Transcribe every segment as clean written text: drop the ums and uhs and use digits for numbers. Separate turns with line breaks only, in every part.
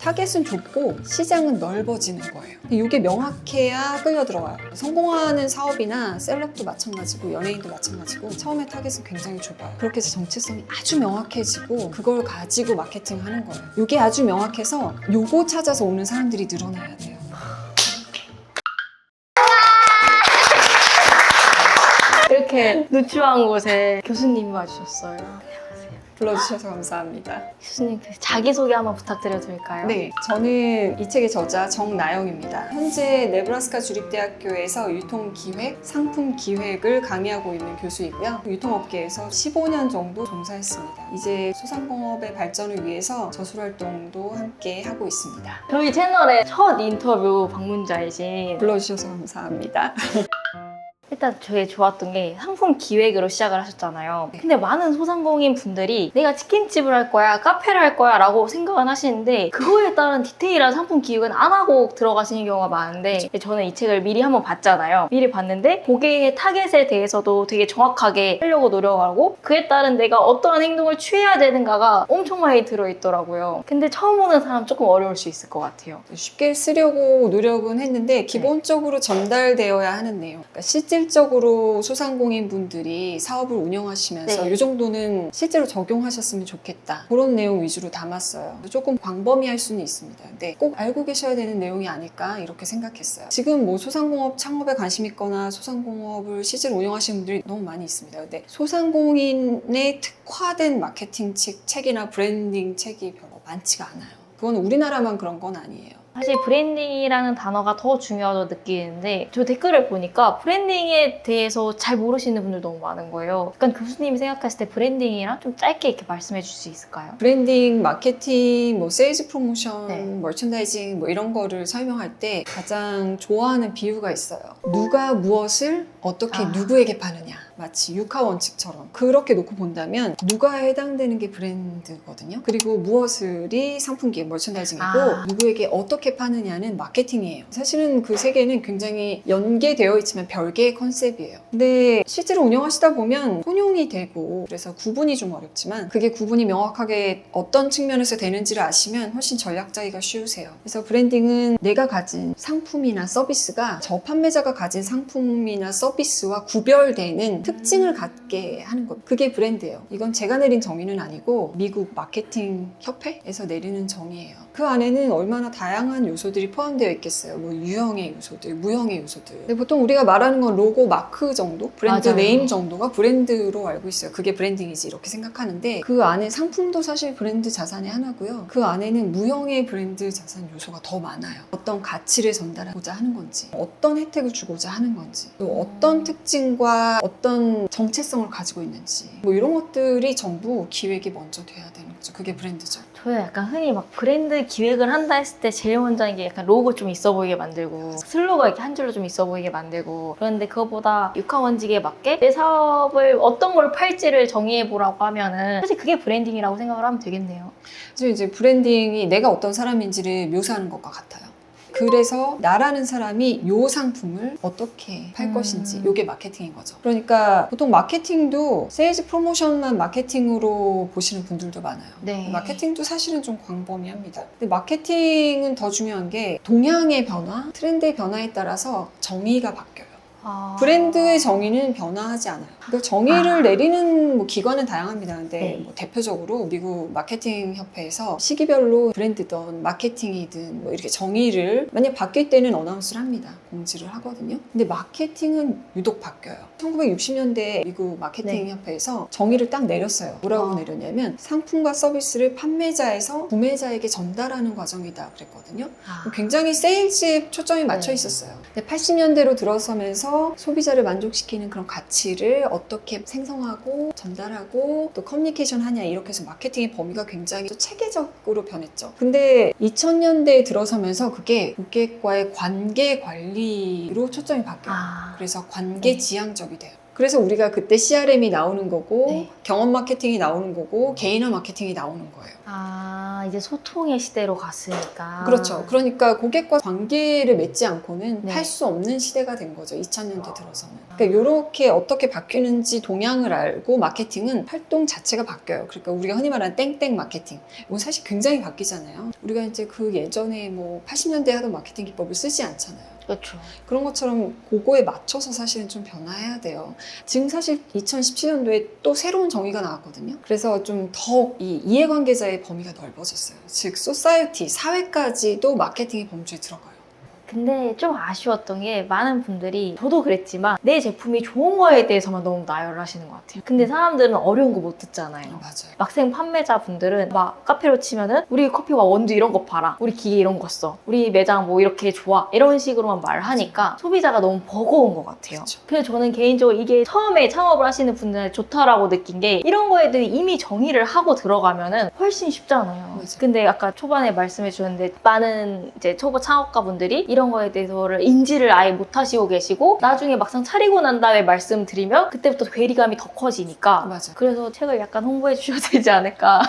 타겟은 좁고 시장은 넓어지는 거예요. 이게 명확해야 끌려 들어와요. 성공하는 사업이나 셀럽도 마찬가지고 연예인도 마찬가지고 처음에 타겟은 굉장히 좁아요. 그렇게 해서 정체성이 아주 명확해지고 그걸 가지고 마케팅하는 거예요. 이게 아주 명확해서 요거 찾아서 오는 사람들이 늘어나야 돼요.
이렇게 누추한 곳에 교수님이 와주셨어요.
불러주셔서 감사합니다.
교수님 자기소개 한번 부탁드려도 될까요?
네, 저는 이 책의 저자 정나영입니다. 현재 네브라스카 주립대학교에서 유통기획, 상품기획을 강의하고 있는 교수이고요. 유통업계에서 15년 정도 종사했습니다. 이제 소상공업의 발전을 위해서 저술활동도 함께 하고 있습니다.
저희 채널의 첫 인터뷰 방문자이신
불러주셔서 감사합니다.
일단 저게 좋았던 게 상품 기획으로 시작을 하셨잖아요. 근데 많은 소상공인 분들이 내가 치킨집을 할 거야, 카페를 할 거야 라고 생각은 하시는데 그거에 따른 디테일한 상품 기획은 안 하고 들어가시는 경우가 많은데 저는 이 책을 미리 한번 봤잖아요. 미리 봤는데 고객의 타겟에 대해서도 되게 정확하게 하려고 노력하고 그에 따른 내가 어떠한 행동을 취해야 되는가가 엄청 많이 들어있더라고요. 근데 처음 오는 사람 조금 어려울 수 있을 것 같아요.
쉽게 쓰려고 노력은 했는데 기본적으로 전달되어야 하는 내용. 그러니까 실질적으로 소상공인 분들이 사업을 운영하시면서
네.
이 정도는 실제로 적용하셨으면 좋겠다. 그런 내용 위주로 담았어요. 조금 광범위할 수는 있습니다. 근데 꼭 알고 계셔야 되는 내용이 아닐까 이렇게 생각했어요. 지금 뭐 소상공업 창업에 관심 있거나 소상공업을 실제로 운영하시는 분들이 너무 많이 있습니다. 근데 소상공인에 특화된 마케팅 책이나 브랜딩 책이 별로 많지가 않아요. 그건 우리나라만 그런 건 아니에요.
사실 브랜딩이라는 단어가 더 중요하다고 느끼는데 저 댓글을 보니까 브랜딩에 대해서 잘 모르시는 분들 너무 많은 거예요. 약간 교수님이 생각하실 때 브랜딩이랑 좀 짧게 이렇게 말씀해 주실 수 있을까요?
브랜딩, 마케팅, 뭐 세일즈 프로모션,
네.
머천다이징 뭐 이런 거를 설명할 때 가장 좋아하는 비유가 있어요. 누가 무엇을 어떻게 누구에게 파느냐. 마치 육하 원칙처럼 그렇게 놓고 본다면 누가에 해당되는 게 브랜드거든요. 그리고 무엇을이 상품기획, 머천다이징이고 누구에게 어떻게 파느냐는 마케팅이에요. 사실은 그 세 개는 굉장히 연계되어 있지만 별개의 컨셉이에요. 근데 실제로 운영하시다 보면 혼용이 되고 그래서 구분이 좀 어렵지만 그게 구분이 명확하게 어떤 측면에서 되는지를 아시면 훨씬 전략 짜기가 쉬우세요. 그래서 브랜딩은 내가 가진 상품이나 서비스가 저 판매자가 가진 상품이나 서비스와 구별되는 특징을 갖게 하는 것. 그게 브랜드예요. 이건 제가 내린 정의는 아니고 미국 마케팅 협회에서 내리는 정의예요. 그 안에는 얼마나 다양한 요소들이 포함되어 있겠어요. 뭐 유형의 요소들, 무형의 요소들. 근데 보통 우리가 말하는 건 로고, 마크 정도? 브랜드
맞아요.
네임 정도가 브랜드로 알고 있어요. 그게 브랜딩이지 이렇게 생각하는데 그 안에 상품도 사실 브랜드 자산의 하나고요. 그 안에는 무형의 브랜드 자산 요소가 더 많아요. 어떤 가치를 전달하고자 하는 건지, 어떤 혜택을 주고자 하는 건지, 또 어떤 특징과 어떤 정체성을 가지고 있는지 뭐 이런 것들이 전부 기획이 먼저 돼야 되는 거죠. 그게 브랜드죠.
저는 약간 흔히 막 브랜드 기획을 한다 했을 때 제일 먼저 하는 게 약간 로고 좀 있어 보이게 만들고 슬로건 이렇게 한 줄로 좀 있어 보이게 만들고 그런데 그거보다 육하원칙에 맞게 내 사업을 어떤 걸 팔지를 정의해 보라고 하면은 사실 그게 브랜딩이라고 생각을 하면 되겠네요.
그래서 이제 브랜딩이 내가 어떤 사람인지를 묘사하는 것과 같아요. 그래서 나라는 사람이 이 상품을 어떻게 팔 것인지 이게 마케팅인 거죠. 그러니까 보통 마케팅도 세일즈 프로모션만 마케팅으로 보시는 분들도 많아요.
네.
마케팅도 사실은 좀 광범위합니다. 근데 마케팅은 더 중요한 게 동향의 변화, 트렌드의 변화에 따라서 정의가 바뀌어요. 브랜드의 정의는 변화하지 않아요. 그러니까 정의를 내리는 뭐 기관은 다양합니다. 근데
네.
뭐 대표적으로 미국 마케팅 협회에서 시기별로 브랜드든 마케팅이든 뭐 이렇게 정의를 만약 바뀔 때는 어나운스를 합니다. 공지를 하거든요. 근데 마케팅은 유독 바뀌어요. 1960년대 미국 마케팅 협회에서 정의를 딱 내렸어요. 뭐라고 내렸냐면 상품과 서비스를 판매자에서 구매자에게 전달하는 과정이다 그랬거든요. 굉장히 세일즈에 초점이 맞춰 있었어요. 근데 80년대로 들어서면서 소비자를 만족시키는 그런 가치를 어떻게 생성하고 전달하고 또 커뮤니케이션 하냐 이렇게 해서 마케팅의 범위가 굉장히 체계적으로 변했죠. 근데 2000년대에 들어서면서 그게 고객과의 관계 관리로 초점이 바뀌어요. 그래서 관계 지향적이 돼요. 그래서 우리가 그때 CRM이 나오는 거고
네.
경험 마케팅이 나오는 거고 개인화 마케팅이 나오는 거예요.
아, 이제 소통의 시대로 갔으니까.
그렇죠. 그러니까 고객과 관계를 맺지 않고는
네.
할 수 없는 시대가 된 거죠. 2000년대 들어서는. 그러니까 이렇게 어떻게 바뀌는지 동향을 알고 마케팅은 활동 자체가 바뀌어요. 그러니까 우리가 흔히 말하는 땡땡 마케팅. 이건 사실 굉장히 바뀌잖아요. 우리가 이제 그 예전에 뭐 80년대 하던 마케팅 기법을 쓰지 않잖아요.
그렇죠.
그런 것처럼 그거에 맞춰서 사실은 좀 변화해야 돼요. 지금 사실 2017년도에 또 새로운 정의가 나왔거든요. 그래서 좀 더 이 이해관계자의 범위가 넓어졌어요. 즉, 소사이어티, 사회까지도 마케팅의 범주에 들어가요.
근데 좀 아쉬웠던 게 많은 분들이 저도 그랬지만 내 제품이 좋은 거에 대해서만 너무 나열을 하시는 것 같아요. 근데 사람들은 어려운 거 못 듣잖아요.
맞아요.
막생 판매자분들은 막 카페로 치면은 우리 커피와 원두 이런 거 팔아, 우리 기계 이런 거 써, 우리 매장 뭐 이렇게 좋아, 이런 식으로만 말을 하니까 소비자가 너무 버거운 것 같아요.
그쵸.
그래서 저는 개인적으로 이게 처음에 창업을 하시는 분들한테 좋다라고 느낀 게 이런 거에 대해 이미 정의를 하고 들어가면은 훨씬 쉽잖아요.
맞아요.
근데 아까 초반에 말씀해 주셨는데 많은 이제 초보 창업가분들이 이런 거에 대해서를 인지를 아예 못 하시고 계시고 나중에 막상 차리고 난 다음에 말씀드리면 그때부터 괴리감이 더 커지니까
맞아요.
그래서 책을 약간 홍보해 주셔야 되지 않을까.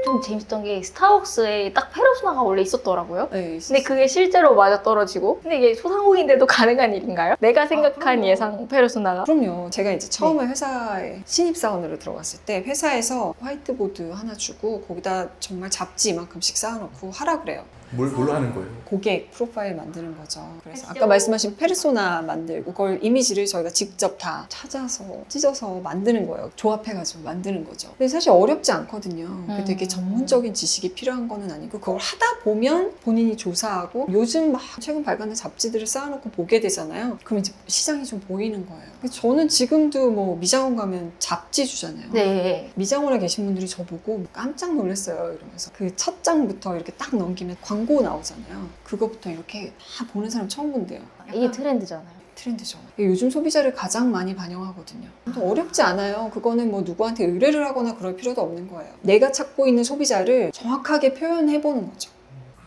좀 재밌었던 게 스타벅스에 딱 페르소나가 원래 있었더라고요.
네,
근데 그게 실제로 맞아 떨어지고 근데 이게 소상공인들도 가능한 일인가요? 내가 생각한
그럼요.
예상 페르소나가
그럼요. 제가 이제 처음에 회사에 신입사원으로 들어갔을 때 회사에서 화이트보드 하나 주고 거기다 정말 잡지 이만큼씩 쌓아놓고 하라 그래요.
뭘로 하는 거예요?
고객 프로파일 만드는 거죠. 그래서
진짜
아까 말씀하신 페르소나 만들고 그걸 이미지를 저희가 직접 다 찾아서 찢어서 만드는 거예요. 조합해가지고 만드는 거죠. 근데 사실 어렵지 않거든요. 그게 되게 전문적인 지식이 필요한 거는 아니고 그걸 하다 보면 본인이 조사하고 요즘 막 최근 발간된 잡지들을 쌓아놓고 보게 되잖아요. 그럼 이제 시장이 좀 보이는 거예요. 근데 저는 지금도 뭐 미장원 가면 잡지 주잖아요.
네.
미장원에 계신 분들이 저보고 깜짝 놀랐어요. 이러면서 그 첫 장부터 이렇게 딱 넘기면 광고 나오잖아요. 그거부터 이렇게 다 보는 사람 처음 본대요.
이게 트렌드잖아요.
트렌드죠. 요즘 소비자를 가장 많이 반영하거든요. 근데 어렵지 않아요. 그거는 뭐 누구한테 의뢰를 하거나 그럴 필요도 없는 거예요. 내가 찾고 있는 소비자를 정확하게 표현해보는 거죠.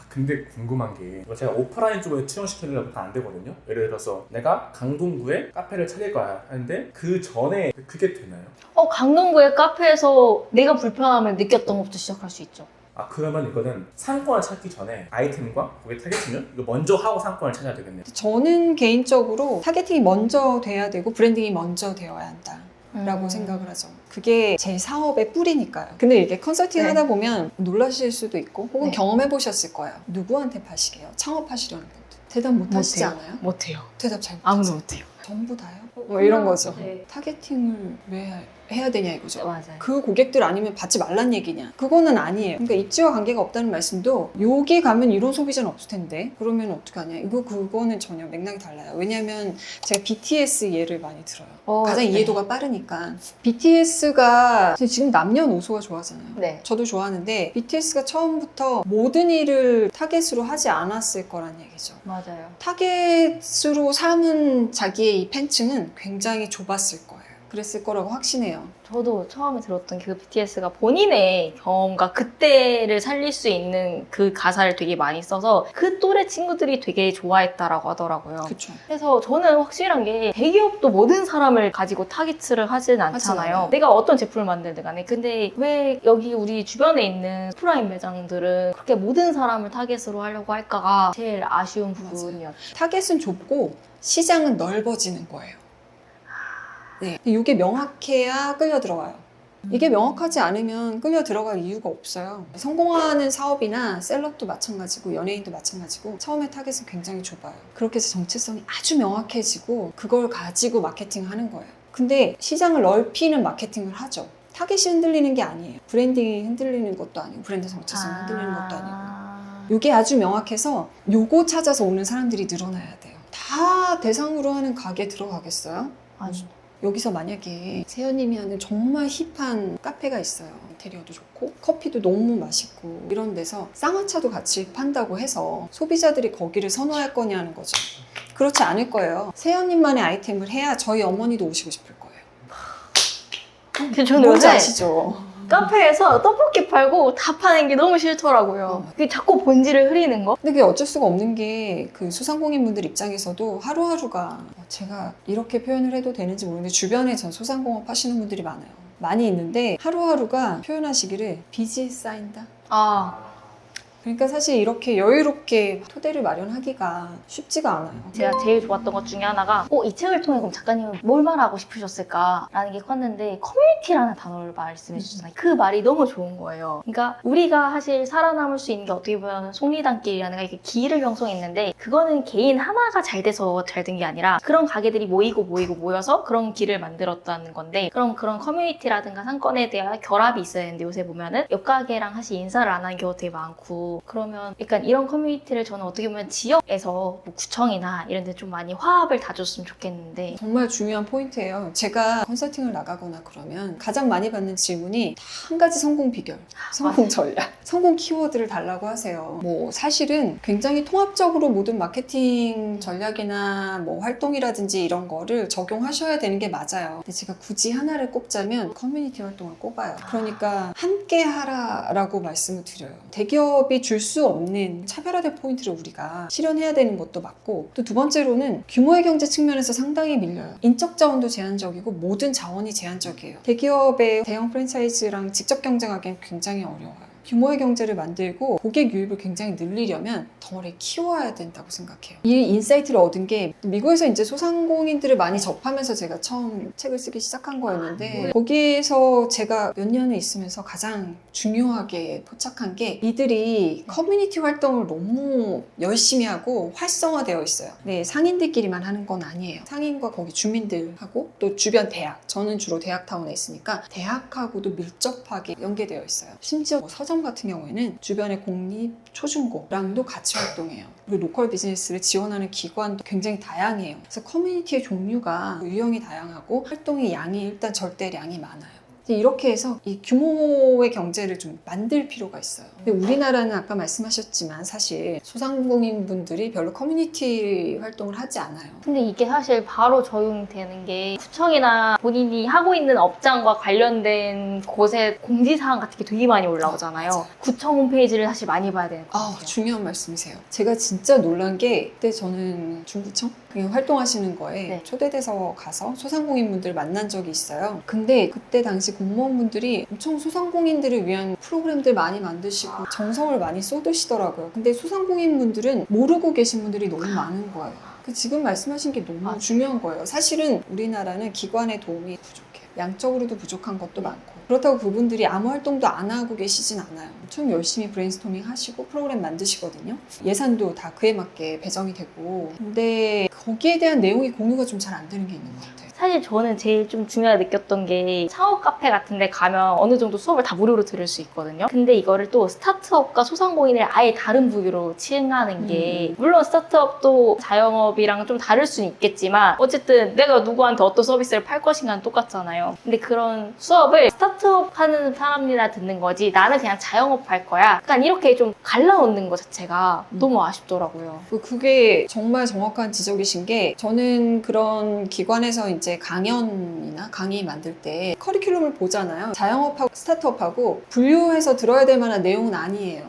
근데 궁금한 게 이거 제가 오프라인 쪽에 치용시키려고 안 되거든요. 예를 들어서 내가 강동구에 카페를 차릴 거야 하는데 그 전에 그게 되나요?
강동구의 카페에서 내가 불편함을 느꼈던 것부터 시작할 수 있죠.
아 그러면 이거는 상권을 찾기 전에 아이템과 고객 타겟팅을 이거 먼저 하고 상권을 찾아야 되겠네요.
저는 개인적으로 타겟팅이 먼저 돼야 되고 브랜딩이 먼저 되어야 한다. 라고 생각을 하죠. 그게 제 사업의 뿌리니까요. 근데 이렇게 컨설팅
네.
하다 보면 놀라실 수도 있고 혹은
네.
경험해 보셨을 거예요. 누구한테 파시게요? 창업하시려는 분들. 대답 못 하시지
못해요.
않아요?
못해요.
대답 잘
아무도
못하세요.
못해요.
전부 다요? 뭐 이런 거죠.
네.
타겟팅을 왜 해야 되냐 이거죠.
맞아요.
그 고객들 아니면 받지 말란 얘기냐? 그거는 아니에요. 그러니까 입지와 관계가 없다는 말씀도 여기 가면 이런 소비자는 없을 텐데 그러면 어떻게 하냐? 그거는 전혀 맥락이 달라요. 왜냐하면 제가 BTS 예를 많이 들어요. 가장
네.
이해도가 빠르니까. BTS가 지금 남녀노소가 좋아하잖아요.
네.
저도 좋아하는데 BTS가 처음부터 모든 일을 타겟으로 하지 않았을 거란 얘기죠.
맞아요.
타겟으로 삼은 자기의 이 팬층은 굉장히 좁았을 거예요. 그랬을 거라고 확신해요.
저도 처음에 들었던 그 BTS가 본인의 경험과 그때를 살릴 수 있는 그 가사를 되게 많이 써서 그 또래 친구들이 되게 좋아했다라고 하더라고요.
그렇죠.
그래서 저는 확실한 게 대기업도 모든 사람을 가지고 타깃을 하진 않잖아요.
않아요.
내가 어떤 제품을 만들든 간에. 근데 왜 여기 우리 주변에 있는 오프라인 매장들은 그렇게 모든 사람을 타깃으로 하려고 할까가 제일 아쉬운 부분이었죠.
타겟은 좁고 시장은 넓어지는 거예요. 네, 이게 명확해야 끌려 들어가요. 이게 명확하지 않으면 끌려 들어갈 이유가 없어요. 성공하는 사업이나 셀럽도 마찬가지고 연예인도 마찬가지고 처음에 타겟은 굉장히 좁아요. 그렇게 해서 정체성이 아주 명확해지고 그걸 가지고 마케팅을 하는 거예요. 근데 시장을 넓히는 마케팅을 하죠. 타겟이 흔들리는 게 아니에요. 브랜딩이 흔들리는 것도 아니고 브랜드 정체성이 흔들리는 것도 아니고 이게 아주 명확해서 요거 찾아서 오는 사람들이 늘어나야 돼요. 다 대상으로 하는 가게 들어가겠어요?
아니.
여기서 만약에 세연님이 하는 정말 힙한 카페가 있어요. 인테리어도 좋고 커피도 너무 맛있고 이런 데서 쌍화차도 같이 판다고 해서 소비자들이 거기를 선호할 거냐는 거죠. 그렇지 않을 거예요. 세연님만의 아이템을 해야 저희 어머니도 오시고 싶을 거예요.
근데 저는
뭔지
요새
아시죠?
카페에서 떡볶이 팔고 다 파는 게 너무 싫더라고요. 그게 자꾸 본질을 흐리는 거.
근데 그게 어쩔 수가 없는 게 그 소상공인분들 입장에서도 하루하루가 제가 이렇게 표현을 해도 되는지 모르는데 주변에 전 소상공업 하시는 분들이 많아요. 많이 있는데 하루하루가 표현하시기를 빚이 쌓인다. 그러니까 사실 이렇게 여유롭게 토대를 마련하기가 쉽지가 않아요.
제가 제일 좋았던 것 중에 하나가 이 책을 통해 그럼 작가님은 뭘 말하고 싶으셨을까라는 게 컸는데 커뮤니티라는 단어를 말씀해 주셨잖아요. 그 말이 너무 좋은 거예요. 그러니까 우리가 사실 살아남을 수 있는 게 어떻게 보면 속리단길이라는 이렇게 길을 형성해 있는데 그거는 개인 하나가 잘 돼서 잘 된 게 아니라 그런 가게들이 모여서 그런 길을 만들었다는 건데 그럼 그런 커뮤니티라든가 상권에 대한 결합이 있어야 되는데 요새 보면은 옆 가게랑 사실 인사를 안 하는 경우가 되게 많고 그러면 약간 이런 커뮤니티를 저는 어떻게 보면 지역에서 뭐 구청이나 이런 데 좀 많이 화합을 다줬으면 좋겠는데
정말 중요한 포인트예요. 제가 컨설팅을 나가거나 그러면 가장 많이 받는 질문이 다 한 가지 성공 비결, 성공 전략, 성공 키워드를 달라고 하세요. 뭐 사실은 굉장히 통합적으로 모든 마케팅 전략이나 뭐 활동이라든지 이런 거를 적용하셔야 되는 게 맞아요. 근데 제가 굳이 하나를 꼽자면 커뮤니티 활동을 꼽아요. 그러니까 함께 하라라고 말씀을 드려요. 대기업이 줄 수 없는 차별화된 포인트를 우리가 실현해야 되는 것도 맞고 또 두 번째로는 규모의 경제 측면에서 상당히 밀려요. 인적 자원도 제한적이고 모든 자원이 제한적이에요. 대기업의 대형 프랜차이즈랑 직접 경쟁하기엔 굉장히 어려워요. 규모의 경제를 만들고 고객 유입을 굉장히 늘리려면 덩어리 키워야 된다고 생각해요. 이 인사이트를 얻은 게 미국에서 이제 소상공인들을 많이 접하면서 제가 처음 책을 쓰기 시작한 거였는데 거기에서 제가 몇 년을 있으면서 가장 중요하게 포착한 게 이들이 커뮤니티 활동을 너무 열심히 하고 활성화되어 있어요. 네, 상인들끼리만 하는 건 아니에요. 상인과 거기 주민들하고 또 주변 대학, 저는 주로 대학타운에 있으니까 대학하고도 밀접하게 연계되어 있어요. 심지어 뭐 서점 같은 경우에는 주변의 공립, 초중고랑도 같이 활동해요. 그리고 로컬 비즈니스를 지원하는 기관도 굉장히 다양해요. 그래서 커뮤니티의 종류가 유형이 다양하고 활동의 양이 일단 절대량이 많아요. 이렇게 해서 이 규모의 경제를 좀 만들 필요가 있어요. 근데 우리나라는 아까 말씀하셨지만 사실 소상공인 분들이 별로 커뮤니티 활동을 하지 않아요.
근데 이게 사실 바로 적용되는 게 구청이나 본인이 하고 있는 업장과 관련된 곳에 공지사항 같은 게 되게 많이 올라오잖아요.
맞아요.
구청 홈페이지를 사실 많이 봐야 되는 것 같아요.
중요한 말씀이세요. 제가 진짜 놀란 게 그때 저는 중구청 그냥 활동하시는 거에
네.
초대돼서 가서 소상공인 분들 만난 적이 있어요. 근데 그때 당시 공무원분들이 엄청 소상공인들을 위한 프로그램들 많이 만드시고 정성을 많이 쏟으시더라고요. 근데 소상공인 분들은 모르고 계신 분들이 너무 많은 거예요. 지금 말씀하신 게 너무 중요한 거예요. 사실은 우리나라는 기관의 도움이 부족해요. 양적으로도 부족한 것도 많고 그렇다고 그분들이 아무 활동도 안 하고 계시진 않아요. 엄청 열심히 브레인스토밍 하시고 프로그램 만드시거든요. 예산도 다 그에 맞게 배정이 되고 근데 거기에 대한 내용이 공유가 좀 잘 안 되는 게 있는 것 같아요.
사실 저는 제일 좀 중요하게 느꼈던 게 창업 카페 같은 데 가면 어느 정도 수업을 다 무료로 들을 수 있거든요. 근데 이거를 또 스타트업과 소상공인을 아예 다른 부류로 칭하는 게 물론 스타트업도 자영업이랑 좀 다를 수는 있겠지만 어쨌든 내가 누구한테 어떤 서비스를 팔 것인가는 똑같잖아요. 근데 그런 수업을 스타트업 하는 사람이나 듣는 거지 나는 그냥 자영업 할 거야. 약간 이렇게 좀 갈라놓는 것 자체가 너무 아쉽더라고요.
그게 정말 정확한 지적이신 게 저는 그런 기관에서 이제 강연이나 강의 만들 때 커리큘럼을 보잖아요. 자영업하고 스타트업하고 분류해서 들어야 될 만한 내용은 아니에요.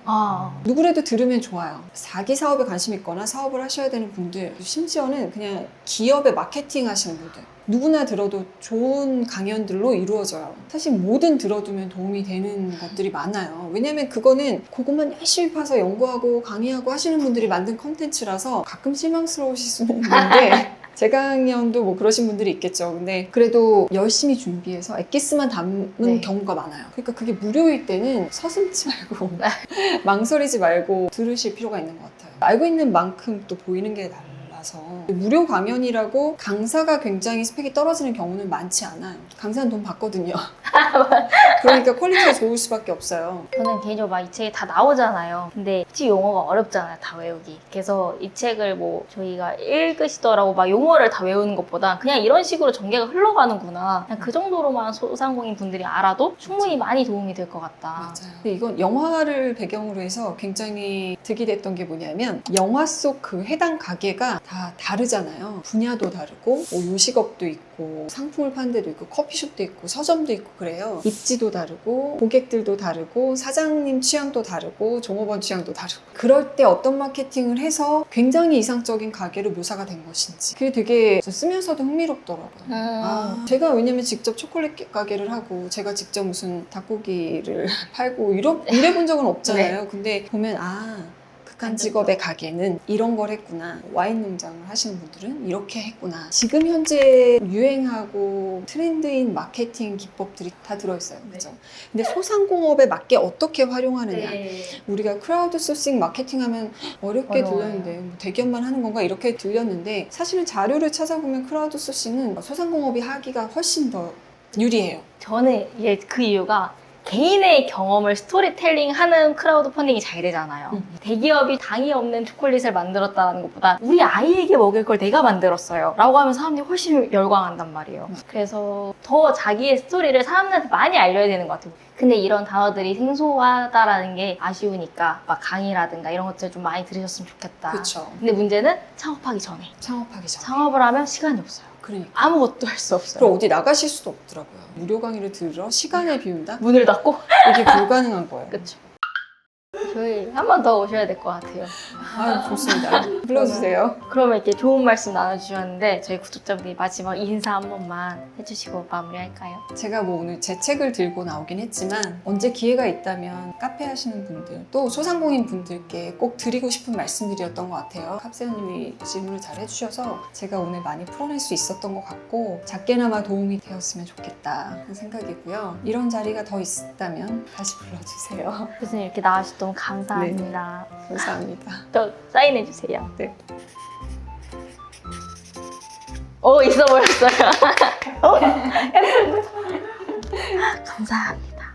누구라도 들으면 좋아요. 자기 사업에 관심 있거나 사업을 하셔야 되는 분들 심지어는 그냥 기업에 마케팅 하시는 분들 누구나 들어도 좋은 강연들로 이루어져요. 사실 뭐든 들어두면 도움이 되는 것들이 많아요. 왜냐면 그거는 그것만 열심히 파서 연구하고 강의하고 하시는 분들이 만든 컨텐츠라서 가끔 실망스러우실 수는 있는데 재강연도 뭐 그러신 분들이 있겠죠. 근데 그래도 열심히 준비해서 엑기스만 담은 경우가 많아요. 그러니까 그게 무료일 때는 서슴지 말고 망설이지 말고 들으실 필요가 있는 것 같아요. 알고 있는 만큼 또 보이는 게 달라서 무료 강연이라고 강사가 굉장히 스펙이 떨어지는 경우는 많지 않아요. 강사는 돈 받거든요. 그러니까 퀄리티가 좋을 수밖에 없어요.
저는 개인적으로 막 이 책이 다 나오잖아요. 근데 굳이 용어가 어렵잖아요, 다 외우기. 그래서 이 책을 뭐 저희가 읽으시더라고 막 용어를 다 외우는 것보다 그냥 이런 식으로 전개가 흘러가는구나. 그냥 그 정도로만 소상공인 분들이 알아도 충분히 많이 도움이 될 것 같다.
맞아요. 근데 이건 영화를 배경으로 해서 굉장히 득이 됐던 게 뭐냐면 영화 속 그 해당 가게가 다 다 다르잖아요. 분야도 다르고 뭐 요식업도 있고 상품을 파는 데도 있고 커피숍도 있고 서점도 있고 그래요. 입지도 다르고 고객들도 다르고 사장님 취향도 다르고 종업원 취향도 다르고 그럴 때 어떤 마케팅을 해서 굉장히 이상적인 가게로 묘사가 된 것인지 그게 되게 쓰면서도 흥미롭더라고요. 제가 왜냐면 직접 초콜릿 가게를 하고 제가 직접 무슨 닭고기를 팔고 이래본 적은 없잖아요. 근데 보면 극한 직업의 가게는 이런 걸 했구나. 와인 농장을 하시는 분들은 이렇게 했구나. 지금 현재 유행하고 트렌드인 마케팅 기법들이 다 들어있어요. 그죠? 근데 소상공업에 맞게 어떻게 활용하느냐. 우리가 크라우드 소싱 마케팅 하면 어렵게
어려워요.
들렸는데 뭐 대기업만 하는 건가 이렇게 들렸는데 사실은 자료를 찾아보면 크라우드 소싱은 소상공업이 하기가 훨씬 더 유리해요.
저는 그 이유가 개인의 경험을 스토리텔링 하는 크라우드 펀딩이 잘 되잖아요. 대기업이 당이 없는 초콜릿을 만들었다는 것보다 우리 아이에게 먹일 걸 내가 만들었어요 라고 하면 사람들이 훨씬 열광한단 말이에요. 그래서 더 자기의 스토리를 사람들한테 많이 알려야 되는 것 같아요. 근데 이런 단어들이 생소하다라는 게 아쉬우니까 막 강의라든가 이런 것들 좀 많이 들으셨으면 좋겠다.
그렇죠.
근데 문제는 창업하기 전에.
창업하기 전에.
창업을 하면 시간이 없어요.
그러니까.
아무것도 할 수 없어요.
그럼 어디 나가실 수도 없더라고요. 무료 강의를 들으러 시간을 비운다?
문을 닫고?
이게 불가능한 거예요.
그렇죠. 저희 한 번 더 오셔야 될 것 같아요.
좋습니다. 불러주세요.
그러면 이렇게 좋은 말씀 나눠주셨는데 저희 구독자분들이 마지막 인사 한 번만 해주시고 마무리할까요?
제가 뭐 오늘 제 책을 들고 나오긴 했지만 언제 기회가 있다면 카페 하시는 분들 또 소상공인 분들께 꼭 드리고 싶은 말씀들이었던 것 같아요. 캅세연님이 질문을 잘 해주셔서 제가 오늘 많이 풀어낼 수 있었던 것 같고 작게나마 도움이 되었으면 좋겠다 하는 생각이고요. 이런 자리가 더 있다면 다시 불러주세요.
교수님 이렇게 나와주셔서 너무 감사합니다.
감사합니다.
또 사인해주세요.
네.
있어 보였어요. 감사합니다.